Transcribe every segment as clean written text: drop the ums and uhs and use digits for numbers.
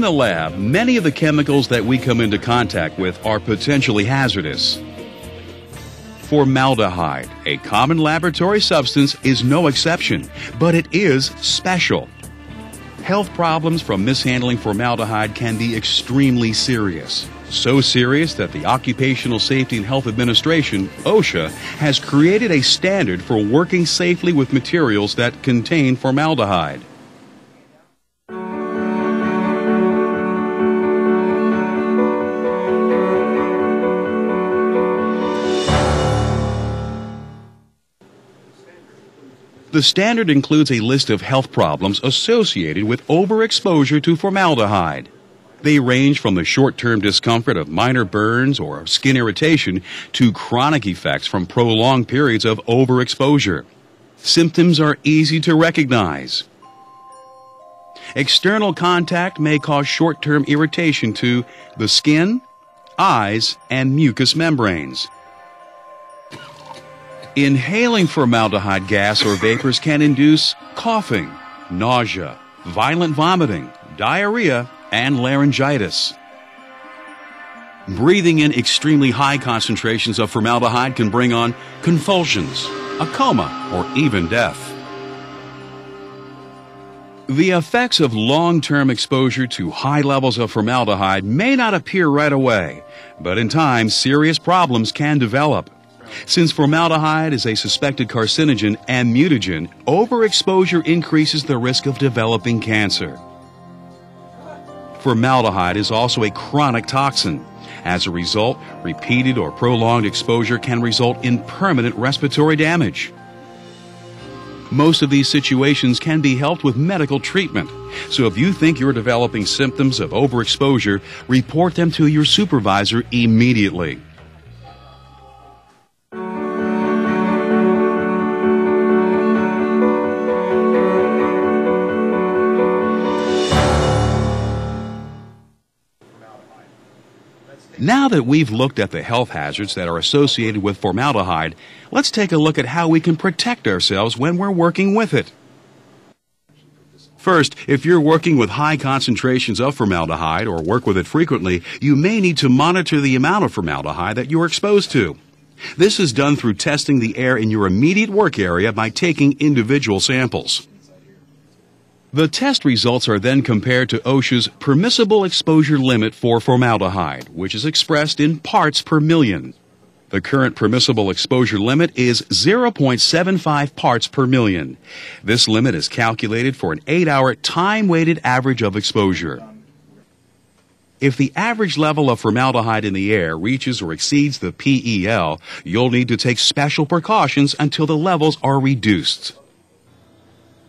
In the lab, many of the chemicals that we come into contact with are potentially hazardous. Formaldehyde, a common laboratory substance, is no exception, but it is special. Health problems from mishandling formaldehyde can be extremely serious. So serious that the Occupational Safety and Health Administration, OSHA, has created a standard for working safely with materials that contain formaldehyde. The standard includes a list of health problems associated with overexposure to formaldehyde. They range from the short-term discomfort of minor burns or skin irritation to chronic effects from prolonged periods of overexposure. Symptoms are easy to recognize. External contact may cause short-term irritation to the skin, eyes, and mucous membranes. Inhaling formaldehyde gas or vapors can induce coughing, nausea, violent vomiting, diarrhea, and laryngitis. Breathing in extremely high concentrations of formaldehyde can bring on convulsions, a coma, or even death. The effects of long-term exposure to high levels of formaldehyde may not appear right away, but in time, serious problems can develop. Since formaldehyde is a suspected carcinogen and mutagen, overexposure increases the risk of developing cancer. Formaldehyde is also a chronic toxin. As a result, repeated or prolonged exposure can result in permanent respiratory damage. Most of these situations can be helped with medical treatment. So if you think you're developing symptoms of overexposure, report them to your supervisor immediately. Now that we've looked at the health hazards that are associated with formaldehyde, let's take a look at how we can protect ourselves when we're working with it. First, if you're working with high concentrations of formaldehyde or work with it frequently, you may need to monitor the amount of formaldehyde that you're exposed to. This is done through testing the air in your immediate work area by taking individual samples. The test results are then compared to OSHA's permissible exposure limit for formaldehyde, which is expressed in parts per million. The current permissible exposure limit is 0.75 parts per million. This limit is calculated for an 8-hour time-weighted average of exposure. If the average level of formaldehyde in the air reaches or exceeds the PEL, you'll need to take special precautions until the levels are reduced.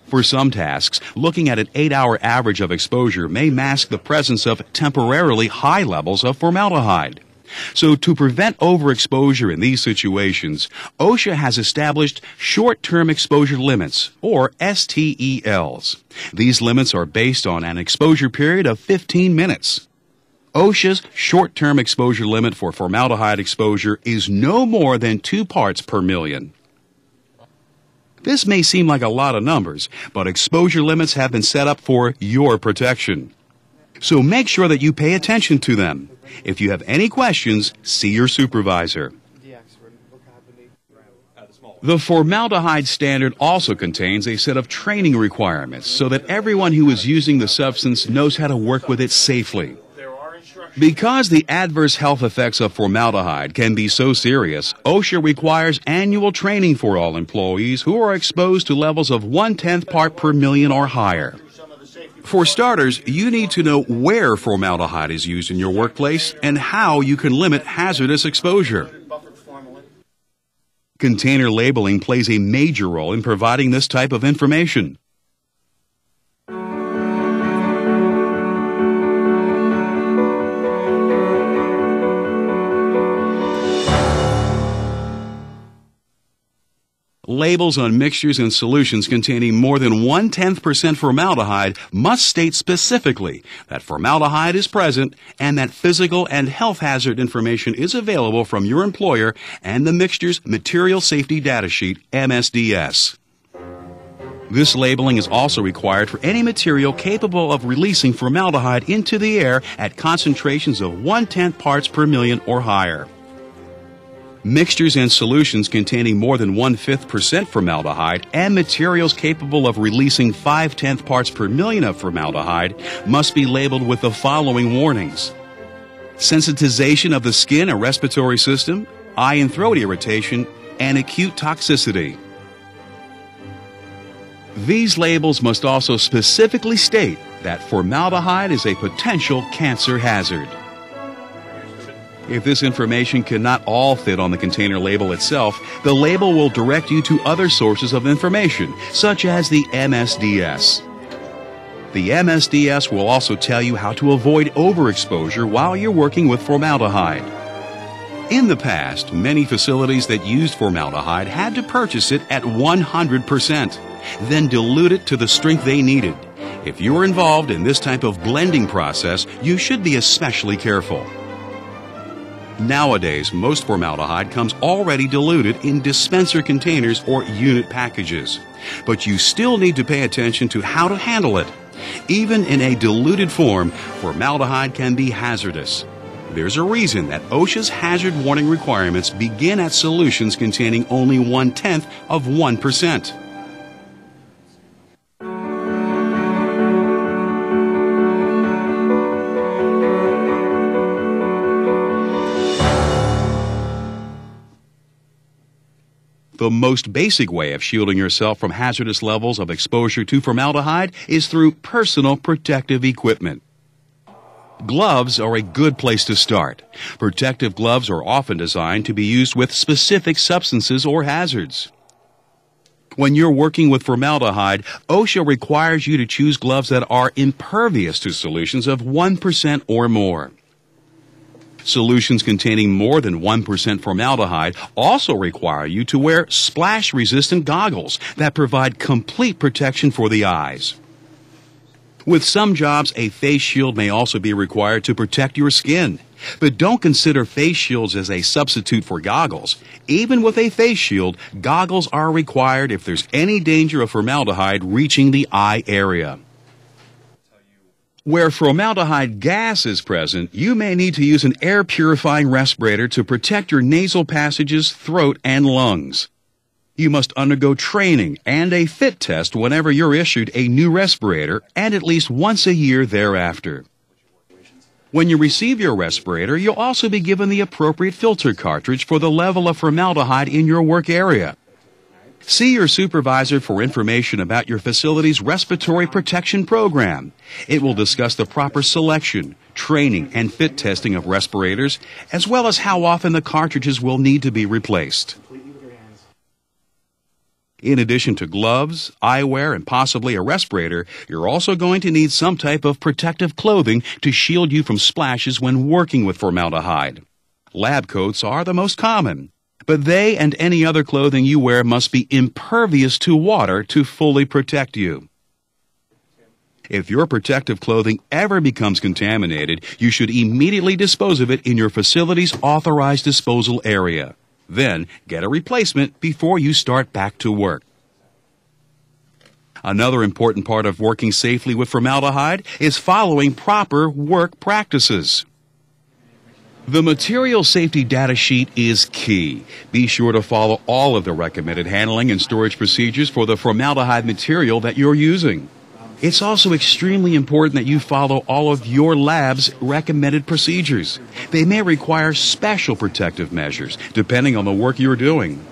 For some tasks, looking at an 8-hour average of exposure may mask the presence of temporarily high levels of formaldehyde. So to prevent overexposure in these situations, OSHA has established short-term exposure limits, or STELs. These limits are based on an exposure period of 15 minutes. OSHA's short-term exposure limit for formaldehyde exposure is no more than 2 parts per million. This may seem like a lot of numbers, but exposure limits have been set up for your protection. So make sure that you pay attention to them. If you have any questions, see your supervisor. The formaldehyde standard also contains a set of training requirements so that everyone who is using the substance knows how to work with it safely. Because the adverse health effects of formaldehyde can be so serious, OSHA requires annual training for all employees who are exposed to levels of 1/10 part per million or higher. For starters, you need to know where formaldehyde is used in your workplace and how you can limit hazardous exposure. Container labeling plays a major role in providing this type of information. Labels on mixtures and solutions containing more than 1/10% formaldehyde must state specifically that formaldehyde is present and that physical and health hazard information is available from your employer and the mixture's Material Safety Data Sheet, MSDS. This labeling is also required for any material capable of releasing formaldehyde into the air at concentrations of 1/10 parts per million or higher. Mixtures and solutions containing more than 1/5% formaldehyde and materials capable of releasing 5/10 parts per million of formaldehyde must be labeled with the following warnings: sensitization of the skin and respiratory system, eye and throat irritation, and acute toxicity. These labels must also specifically state that formaldehyde is a potential cancer hazard. If this information cannot all fit on the container label itself, the label will direct you to other sources of information, such as the MSDS. The MSDS will also tell you how to avoid overexposure while you're working with formaldehyde. In the past, many facilities that used formaldehyde had to purchase it at 100%, then dilute it to the strength they needed. If you are involved in this type of blending process, you should be especially careful. Nowadays, most formaldehyde comes already diluted in dispenser containers or unit packages, but you still need to pay attention to how to handle it. Even in a diluted form, formaldehyde can be hazardous. There's a reason that OSHA's hazard warning requirements begin at solutions containing only 1/10 of 1%. The most basic way of shielding yourself from hazardous levels of exposure to formaldehyde is through personal protective equipment. Gloves are a good place to start. Protective gloves are often designed to be used with specific substances or hazards. When you're working with formaldehyde, OSHA requires you to choose gloves that are impervious to solutions of 1% or more. Solutions containing more than 1% formaldehyde also require you to wear splash-resistant goggles that provide complete protection for the eyes. With some jobs, a face shield may also be required to protect your skin. But don't consider face shields as a substitute for goggles. Even with a face shield, goggles are required if there's any danger of formaldehyde reaching the eye area. Where formaldehyde gas is present, you may need to use an air purifying respirator to protect your nasal passages, throat, and lungs. You must undergo training and a fit test whenever you're issued a new respirator and at least once a year thereafter. When you receive your respirator, you'll also be given the appropriate filter cartridge for the level of formaldehyde in your work area. See your supervisor for information about your facility's respiratory protection program. It will discuss the proper selection, training, and fit testing of respirators, as well as how often the cartridges will need to be replaced. In addition to gloves, eyewear, and possibly a respirator, you're also going to need some type of protective clothing to shield you from splashes when working with formaldehyde. Lab coats are the most common, but they and any other clothing you wear must be impervious to water to fully protect you. If your protective clothing ever becomes contaminated, you should immediately dispose of it in your facility's authorized disposal area. Then, get a replacement before you start back to work. Another important part of working safely with formaldehyde is following proper work practices. The material safety data sheet is key. Be sure to follow all of the recommended handling and storage procedures for the formaldehyde material that you're using. It's also extremely important that you follow all of your lab's recommended procedures. They may require special protective measures, depending on the work you're doing.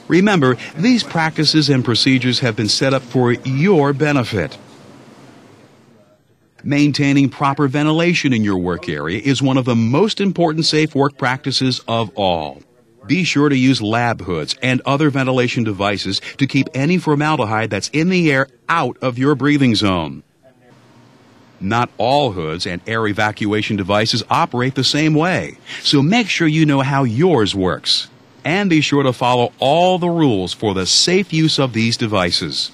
Remember, these practices and procedures have been set up for your benefit. Maintaining proper ventilation in your work area is one of the most important safe work practices of all. Be sure to use lab hoods and other ventilation devices to keep any formaldehyde that's in the air out of your breathing zone. Not all hoods and air evacuation devices operate the same way, so make sure you know how yours works. And be sure to follow all the rules for the safe use of these devices.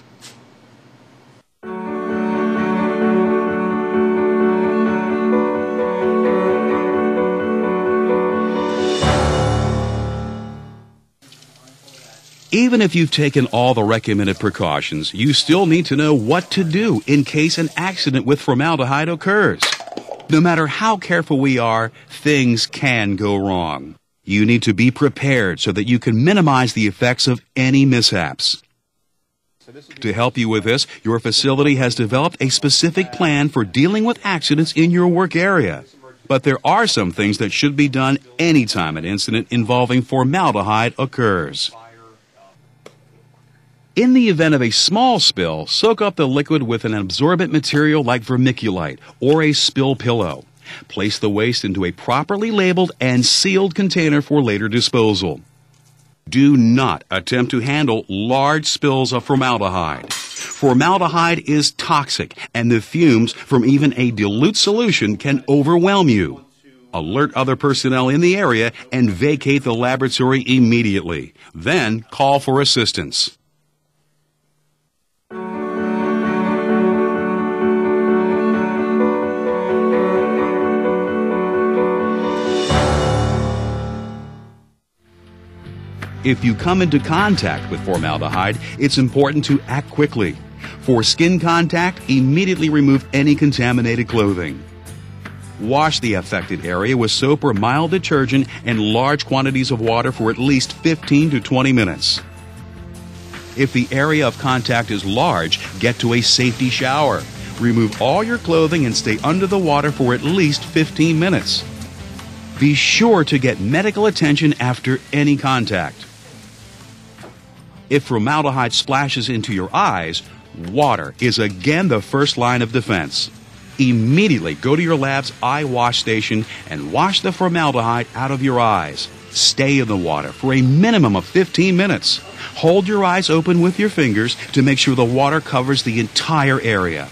Even if you've taken all the recommended precautions, you still need to know what to do in case an accident with formaldehyde occurs. No matter how careful we are, things can go wrong. You need to be prepared so that you can minimize the effects of any mishaps. To help you with this, your facility has developed a specific plan for dealing with accidents in your work area. But there are some things that should be done anytime an incident involving formaldehyde occurs. In the event of a small spill, soak up the liquid with an absorbent material like vermiculite or a spill pillow. Place the waste into a properly labeled and sealed container for later disposal. Do not attempt to handle large spills of formaldehyde. Formaldehyde is toxic, and the fumes from even a dilute solution can overwhelm you. Alert other personnel in the area and vacate the laboratory immediately. Then call for assistance. If you come into contact with formaldehyde, it's important to act quickly. For skin contact, immediately remove any contaminated clothing. Wash the affected area with soap or mild detergent and large quantities of water for at least 15 to 20 minutes. If the area of contact is large, get to a safety shower. Remove all your clothing and stay under the water for at least 15 minutes. Be sure to get medical attention after any contact. If formaldehyde splashes into your eyes, water is again the first line of defense. Immediately go to your lab's eye wash station and wash the formaldehyde out of your eyes. Stay in the water for a minimum of 15 minutes. Hold your eyes open with your fingers to make sure the water covers the entire area.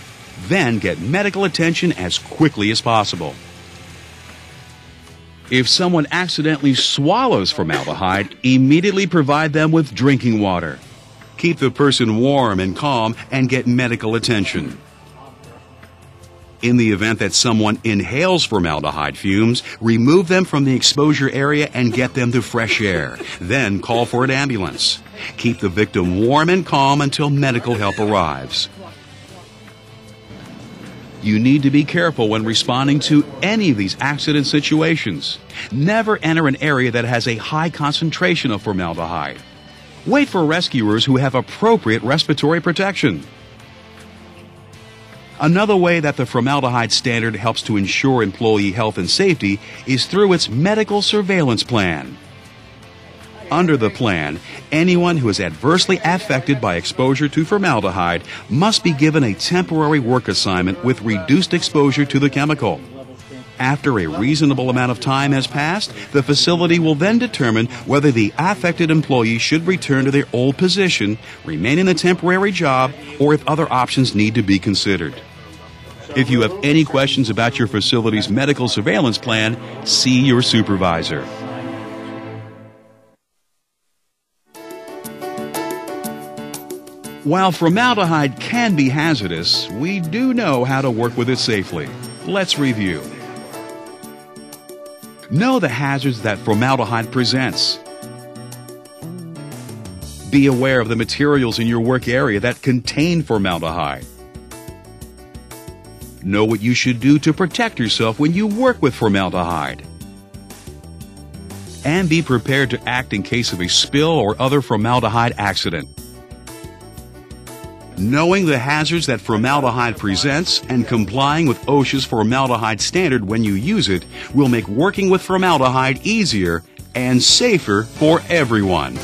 Then get medical attention as quickly as possible. If someone accidentally swallows formaldehyde, immediately provide them with drinking water. Keep the person warm and calm and get medical attention. In the event that someone inhales formaldehyde fumes, remove them from the exposure area and get them to fresh air. Then call for an ambulance. Keep the victim warm and calm until medical help arrives. You need to be careful when responding to any of these accident situations. Never enter an area that has a high concentration of formaldehyde. Wait for rescuers who have appropriate respiratory protection. Another way that the formaldehyde standard helps to ensure employee health and safety is through its medical surveillance plan. Under the plan, anyone who is adversely affected by exposure to formaldehyde must be given a temporary work assignment with reduced exposure to the chemical. After a reasonable amount of time has passed, the facility will then determine whether the affected employee should return to their old position, remain in the temporary job, or if other options need to be considered. If you have any questions about your facility's medical surveillance plan, see your supervisor. While formaldehyde can be hazardous, we do know how to work with it safely. Let's review. Know the hazards that formaldehyde presents. Be aware of the materials in your work area that contain formaldehyde. Know what you should do to protect yourself when you work with formaldehyde. And be prepared to act in case of a spill or other formaldehyde accident. Knowing the hazards that formaldehyde presents and complying with OSHA's formaldehyde standard when you use it will make working with formaldehyde easier and safer for everyone.